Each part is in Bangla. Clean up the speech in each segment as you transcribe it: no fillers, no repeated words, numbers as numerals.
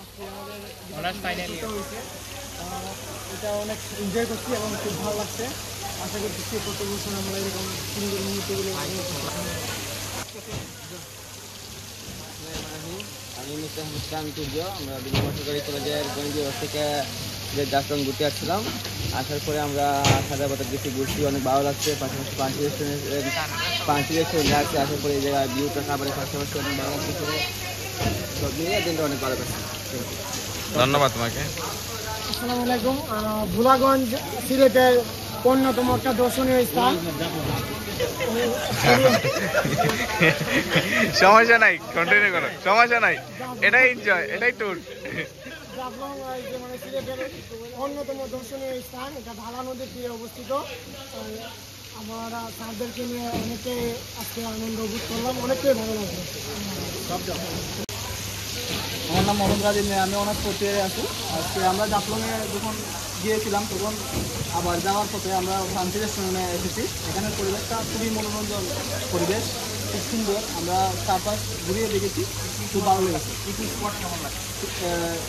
আজকে আমাদের অনার্স ফাইনাল হয়েছে, এটা অনেক এনজয় করছি এবং খুব ভালো লাগছে। আশা করছি প্রত্যেক বছর আমরা এরকম সুন্দর মুহূর্তগুলো। আমি মিস্টার মুস্তান সূর্য, আমরা বিভিন্ন সরকারি কলেজের গণিত বিভাগ থেকে যে জাফলং ঘুরতে আসছিলাম। আসার পরে আমরা সাদাবাজার বেশি ঘুরছি, অনেক ভালো লাগছে। পাশাপাশি পাঁচটি রেস্টুরেন্টে আসছে, আসার পরে এই জায়গায় ভিউটা খাবারের পাশাপাশি অনেক ভালো লাগছে। সব মিলিয়ে দিনটা অনেক ভালো লাগছে। ধন্যবাদ তোমাকে। আসসালামু আলাইকুম। ভোলাগঞ্জ সিলেটের অন্যতম একটা দর্শনীয় স্থান। সমস্যা নাই, কন্টিনিউ করো, সমস্যা নাই, এটাই এনজয়, এটাই ট্যুর। জাফলং মানে সিলেটের অন্যতম দর্শনীয় স্থান, এটা ঢালা নদীর তীরে অবস্থিত। আমরা স্যারদেরকে নিয়ে অনেকে আজকে আনন্দ উপভোগ করলাম, অনেকটাই ভালো লাগলো। আমার নাম মোহাম্মদ রাজিম, আমি অনার্স ফোর্থ ইয়ারে আছি। আজকে আমরা জাফলংয়ে যখন গিয়েছিলাম তখন আবার যাওয়ার পথে আমরা শান্তি রেস্টুরেন্টে এসেছি। এখানের পরিবেশটা খুবই মনোরঞ্জন পরিবেশ, খুব সুন্দর। আমরা চারপাশ ঘুরিয়ে দেখেছি, খুব ভালো লেগেছে। পিকনিক স্পট কেমন লাগে?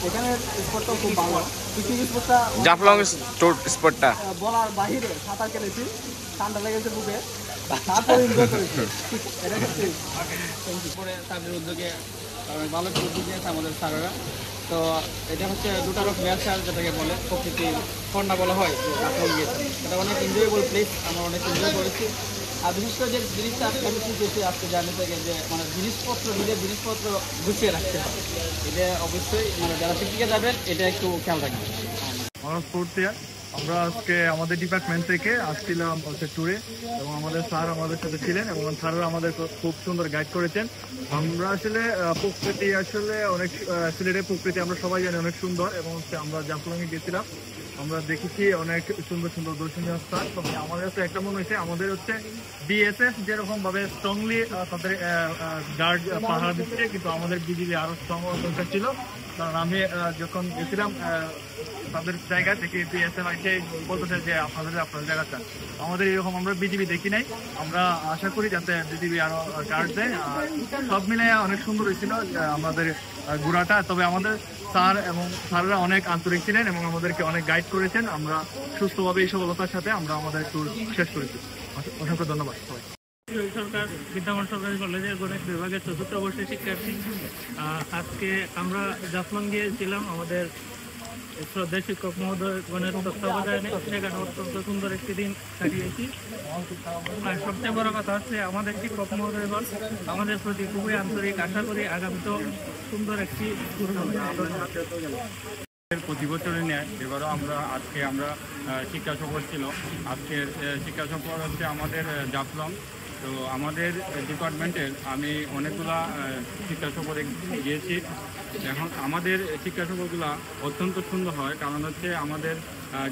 এখানের স্পটটাও খুব ভালো। পিকনিক স্পটটা জাফলং ট্যুর স্পটটা বলার বাহিরে, সাঁতার কেটেছি, ঠান্ডা লেগেছে বুকে, তারপরে এনজয় করেছি। এটা হচ্ছে পরে তাদের উদ্যোগে ভালো একটা উদ্যোগ নিয়েছে আমাদের স্যারেরা। তো এটা হচ্ছে দুটা রকম নেচার, যেটাকে বলে প্রকৃতি কন্যা বলা হয়। এটা অনেক এনজয়েবল প্লেস, আমরা অনেক এনজয় করেছি। আর বিশেষ করে যে জিনিসটা আমি শিখেছি আজকে জার্নি থেকে, যে মানে জিনিসপত্র গুছিয়ে রাখতে হবে। এটা অবশ্যই মানে যারা পিকনিকে যাবেন এটা একটু খেয়াল রাখবেন। Honours fourth year. আমরা আজকে আমাদের ডিপার্টমেন্ট থেকে আসছিলাম হচ্ছে ট্যুরে, এবং আমাদের স্যার আমাদের সাথে ছিলেন এবং স্যাররা আমাদের খুব সুন্দর গাইড করেছেন। আমরা আসলে প্রকৃতি আসলে অনেক সিলেটের প্রকৃতি আমরা সবাই জানি অনেক সুন্দর, এবং হচ্ছে আমরা জাফলংয়ে গেছিলাম, আমরা দেখেছি অনেক সুন্দর সুন্দর দর্শনীয় স্থান। তবে আমাদের কাছে একটা মনে হয়েছে, আমাদের হচ্ছে বিএসএফ যেরকম ভাবে স্ট্রংলি তাদের গার্ড পাহারা দিচ্ছে, কিন্তু আমাদের বিজিবি আরো স্ট্রং দরকার ছিল। কারণ আমি যখন গেছিলাম তাদের জায়গা থেকে বিএসএফ আইসে বলতেছে যে আপনার জায়গাটা আমাদের এরকম, আমরা বিজিবি দেখি নাই। আমরা আশা করি যাতে বিজিবি আরো গার্ড দেয়। আর সব মিলে অনেক সুন্দর হয়েছিল আমাদের ঘোরাটা। তবে আমাদের স্যার এবং স্যাররা অনেক আন্তরিক ছিলেন এবং আমাদেরকে অনেক গাইড করেছেন। আমরা সুস্থভাবে এই সফলতার সাথে আমরা আমাদের ট্যুর শেষ করেছি। অসংখ্য ধন্যবাদ সবাই। সরকার বিদ্যামন সরকারি কলেজের গণিত বিভাগের চতুর্থ বর্ষের শিক্ষার্থী। আজকে আমরা জাফলং গিয়েছিলাম আমাদের শ্রদ্ধেয় শিক্ষক মহোদয়গণের তত্ত্বাবধানে। সেখানে অত্যন্ত সুন্দর একটি দিন কাটিয়েছি। আর সবচেয়ে বড় কথা হচ্ছে আমাদের শিক্ষক মহোদয়গণ আমাদের প্রতি খুবই আন্তরিক। আশা করি আগামীতেও সুন্দর একটি প্রতি বছরই নেয়, এবারও আজকে আমরা শিক্ষা সফর ছিল। আজকের শিক্ষা সফর হচ্ছে আমাদের জাফলং। তো আমাদের ডিপার্টমেন্টের আমি অনেকগুলা শিক্ষা সফরে গিয়েছি। এখন আমাদের শিক্ষা সফরগুলো অত্যন্ত সুন্দর হয়, কারণ হচ্ছে আমাদের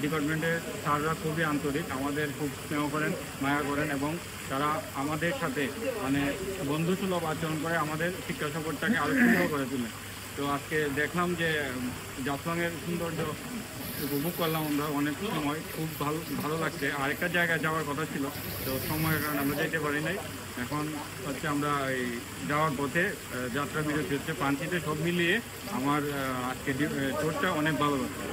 ডিপার্টমেন্টের স্যাররা খুবই আন্তরিক, আমাদের খুব স্নেহ করেন, মায়া করেন, এবং তারা আমাদের সাথে মানে বন্ধুসুলভ আচরণ করে আমাদের শিক্ষা সফরটাকে আরও সুন্দর করে তোলে। তো আজকে দেখলাম যে জাফলংয়ের সৌন্দর্য উপভোগ করলাম আমরা অনেক সময়, খুব ভালো লাগছে। আরেকটা জায়গায় যাওয়ার কথা ছিল, তো সময়ের কারণে আমরা যেতে পারি নাই। এখন হচ্ছে আমরা এই যাওয়ার পথে যাত্রা বিরতি হচ্ছে পাঞ্চিতে। সব মিলিয়ে আমার আজকে ট্যুরটা অনেক ভালো লাগছে।